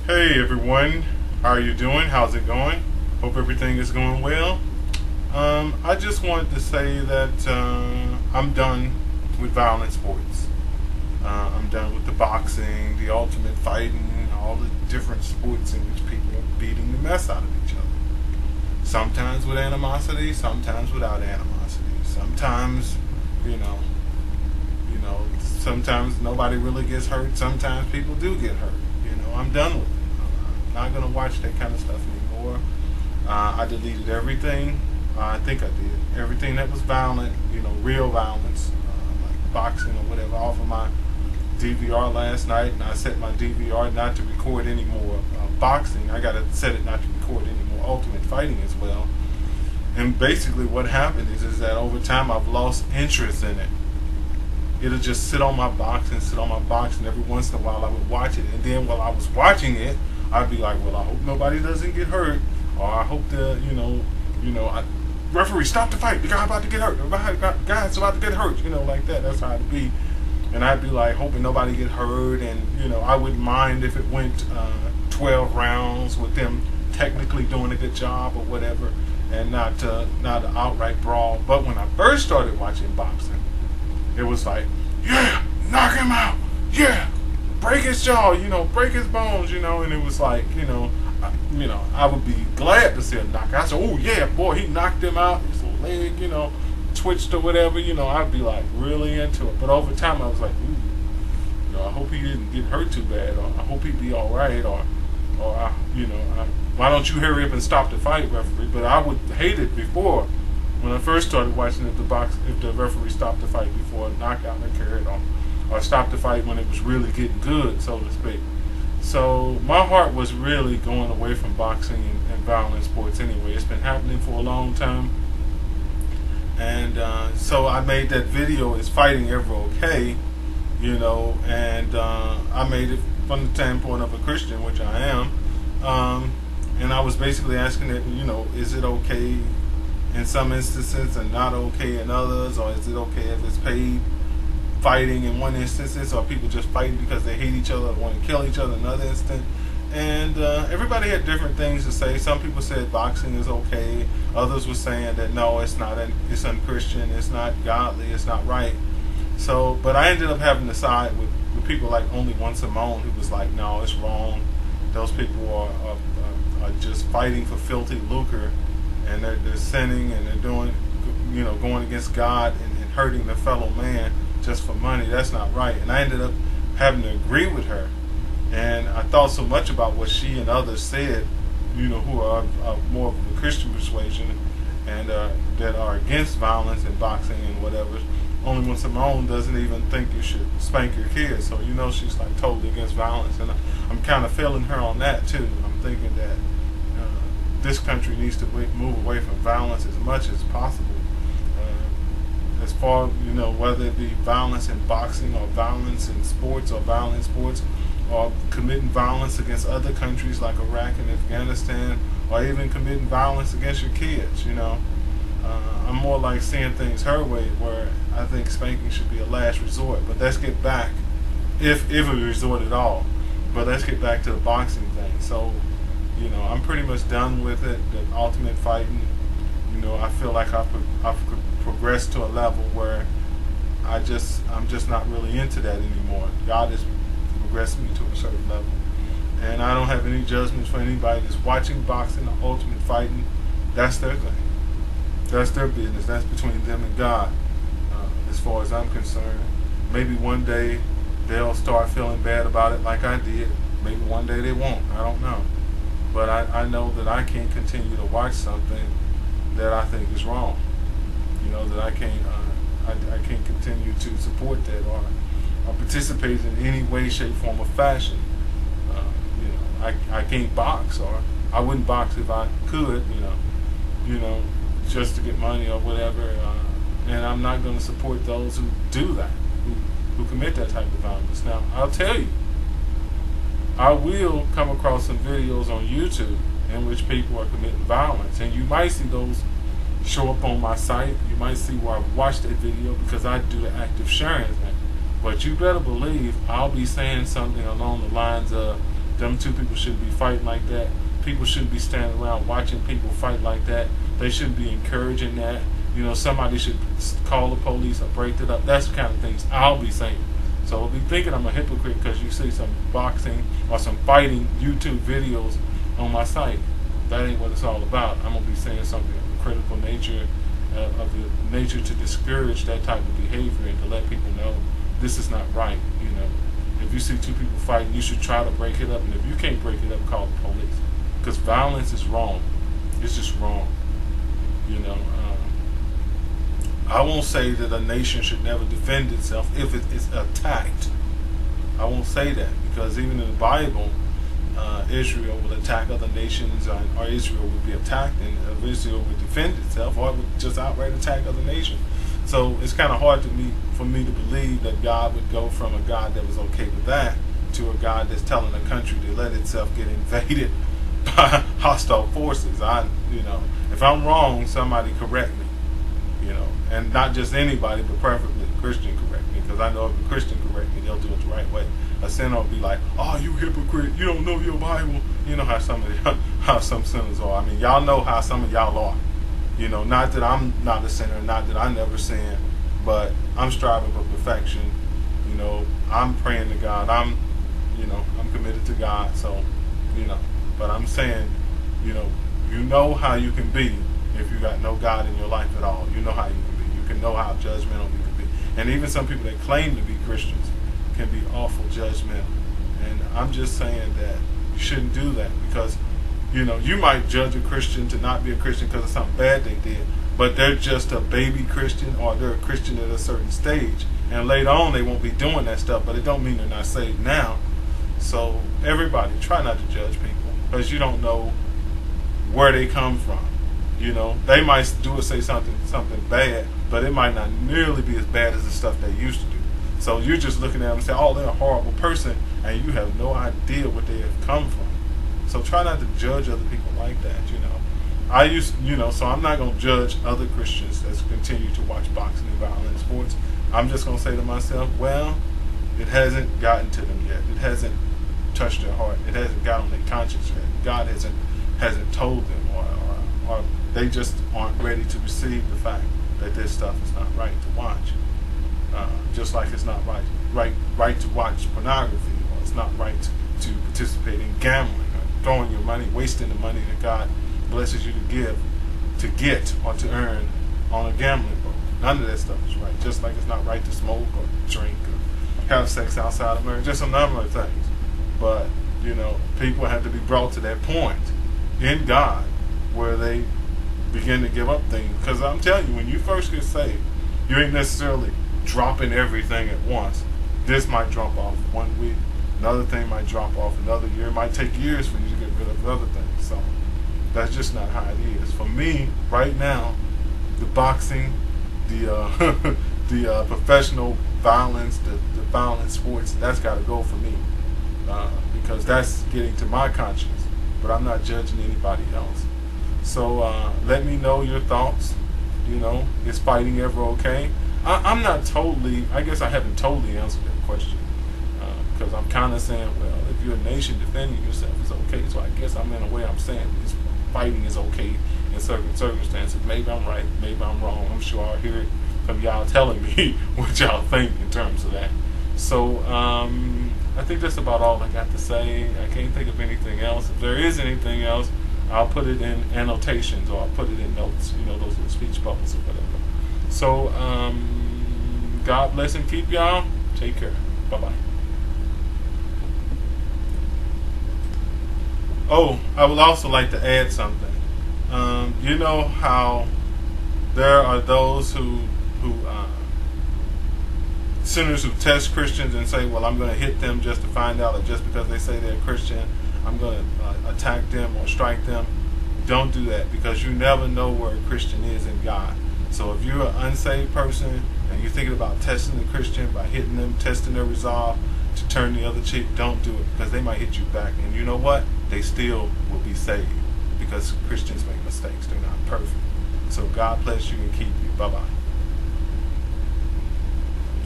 Hey everyone, how are you doing? How's it going? Hope everything is going well. I just wanted to say that I'm done with violent sports. I'm done with the boxing, the ultimate fighting, all the different sports in which people are beating the mess out of each other. Sometimes with animosity, sometimes without animosity. Sometimes, you know, sometimes nobody really gets hurt. Sometimes people do get hurt. I'm done with it. I'm not gonna watch that kind of stuff anymore. I deleted everything. I think I did everything that was violent. Real violence, like boxing or whatever, off of my DVR last night, and I set my DVR not to record any more boxing. I gotta set it not to record any more Ultimate Fighting as well. And basically, what happened is that over time I've lost interest in it. It'll just sit on my box and sit on my box, and every once in a while I would watch it. And then while I was watching it, I'd be like, well, I hope nobody doesn't get hurt, or I hope referee, stop the fight. The guy about to get hurt. The guy's about to get hurt. Like that. That's how it'd be. And I'd be like hoping nobody get hurt, and I wouldn't mind if it went 12 rounds with them technically doing a good job or whatever, and not an outright brawl. But when I first started watching boxing, it was like, yeah, knock him out, yeah, break his jaw, break his bones, and it was like, I would be glad to see a knockout. I said, oh yeah, boy, he knocked him out, his leg, twitched or whatever, I'd be like really into it. But over time, I was like, ooh, I hope he didn't get hurt too bad, or I hope he'd be all right, or why don't you hurry up and stop the fight, referee? But I would hate it before. When I first started watching if the referee stopped the fight before a knockout occurred, or stopped the fight when it was really getting good, so to speak. So my heart was really going away from boxing and violent sports anyway. It's been happening for a long time. And so I made that video, is fighting ever okay? And I made it from the standpoint of a Christian, which I am. And I was basically asking it, is it okay in some instances and not okay in others, or is it okay if it's paid fighting in one instance, or people just fighting because they hate each other or want to kill each other in another instant? And everybody had different things to say. Some people said boxing is okay. Others were saying that no, it's not. It's unchristian. It's not godly. It's not right. So, but I ended up having to side with people like Only One Simone, who was like, no, it's wrong. Those people are just fighting for filthy lucre. And they're sinning, and they're doing, going against God and hurting their fellow man just for money. That's not right. And I ended up having to agree with her. And I thought so much about what she and others said, who are more of a Christian persuasion and that are against violence and boxing and whatever. Only One Simone doesn't even think you should spank your kids. So she's like totally against violence, and I'm kind of feeling her on that too. I'm thinking that this country needs to move away from violence as much as possible. As far, whether it be violence in boxing or violence in sports or violent sports, or committing violence against other countries like Iraq and Afghanistan, or even committing violence against your kids. I'm more like seeing things her way, where I think spanking should be a last resort. But let's get back, if a resort at all. But let's get back to the boxing thing. So, I'm pretty much done with it. The ultimate fighting, I feel like I've progressed to a level where I'm just not really into that anymore. God has progressed me to a certain level, and I don't have any judgments for anybody that's watching boxing or ultimate fighting. That's their thing. That's their business. That's between them and God, as far as I'm concerned. Maybe one day they'll start feeling bad about it like I did. Maybe one day they won't. I don't know. But I know that I can't continue to watch something that I think is wrong. That I can't continue to support that or participate in any way, shape, form, or fashion. I can't box, or I wouldn't box if I could. Just to get money or whatever. And I'm not going to support those who do that, who commit that type of violence. Now, I'll tell you, I will come across some videos on YouTube in which people are committing violence, and you might see those show up on my site. You might see where I've watched that video, because I do the active sharing thing. But you better believe I'll be saying something along the lines of, Them two people shouldn't be fighting like that. People shouldn't be standing around watching people fight like that. They shouldn't be encouraging that. Somebody should call the police or break it up. That's the kind of things I'll be saying. So I'll be thinking I'm a hypocrite because you see some boxing or some fighting YouTube videos on my site. That ain't what it's all about. I'm going to be saying something of a critical nature, of the nature to discourage that type of behavior and to let people know this is not right. If you see two people fighting, you should try to break it up. And if you can't break it up, call the police. Because violence is wrong. It's just wrong. I won't say that a nation should never defend itself if it is attacked. I won't say that because even in the Bible, Israel would attack other nations, or Israel would be attacked, and Israel would defend itself, or it would just outright attack other nations. So it's kind of hard for me to believe that God would go from a God that was okay with that to a God that's telling a country to let itself get invaded by hostile forces. If I'm wrong, somebody correct me. And not just anybody, but preferably a Christian correct me, because I know if a Christian correct me, they'll do it the right way. A sinner will be like, "Oh, you hypocrite! You don't know your Bible." You know how some sinners are. I mean, y'all know how some of y'all are. Not that I'm not a sinner, not that I never sin, but I'm striving for perfection. I'm praying to God. I'm committed to God. So, but I'm saying, you know how you can be if you got no God in your life at all. You know how you can be. You can know how judgmental you can be. And even some people that claim to be Christians can be awful judgmental. And I'm just saying that you shouldn't do that because, you might judge a Christian to not be a Christian because of something bad they did, but they're just a baby Christian, or they're a Christian at a certain stage. And later on they won't be doing that stuff, but it don't mean they're not saved now. So everybody, try not to judge people because you don't know where they come from. They might do or say something bad, but it might not nearly be as bad as the stuff they used to do. So you're just looking at them and say, "Oh, they're a horrible person," and you have no idea where they have come from. So try not to judge other people like that. So I'm not going to judge other Christians that continue to watch boxing and violent sports. I'm just going to say to myself, well, it hasn't gotten to them yet. It hasn't touched their heart. It hasn't got on their conscience yet. God hasn't told them, or they just aren't ready to receive the fact that this stuff is not right to watch. Just like it's not right to watch pornography, or it's not right to participate in gambling, or throwing your money, wasting the money that God blesses you to get or to earn on a gambling boat. None of that stuff is right. Just like it's not right to smoke or drink or have sex outside of marriage. Just a number of things. But people have to be brought to that point in God where they begin to give up things. Because I'm telling you, when you first get saved, you ain't necessarily dropping everything at once. This might drop off 1 week, another thing might drop off another year. It might take years for you to get rid of other things. So that's just not how it is. For me, right now, the boxing, the professional violence, the violent sports, that's got to go for me. Because that's getting to my conscience. But I'm not judging anybody else. So let me know your thoughts. Is fighting ever okay? I'm not totally, I guess I haven't totally answered that question. Because I'm kind of saying, well, if you're a nation defending yourself, it's okay. So I guess in a way I'm saying fighting is okay in certain circumstances. Maybe I'm right, maybe I'm wrong. I'm sure I'll hear it from y'all telling me what y'all think in terms of that. So I think that's about all I got to say. I can't think of anything else. If there is anything else, I'll put it in annotations, or I'll put it in notes, those little speech bubbles or whatever. So God bless and keep y'all. Take care. Bye-bye. Oh, I would also like to add something. You know how there are those who sinners who test Christians and say, well, I'm going to hit them just to find out, or just because they say they're Christian, I'm going to attack them or strike them. Don't do that, because you never know where a Christian is in God. So if you're an unsaved person and you're thinking about testing a Christian by hitting them, testing their resolve to turn the other cheek, don't do it, because they might hit you back. And you know what? They still will be saved, because Christians make mistakes. They're not perfect. So God bless you and keep you. Bye-bye.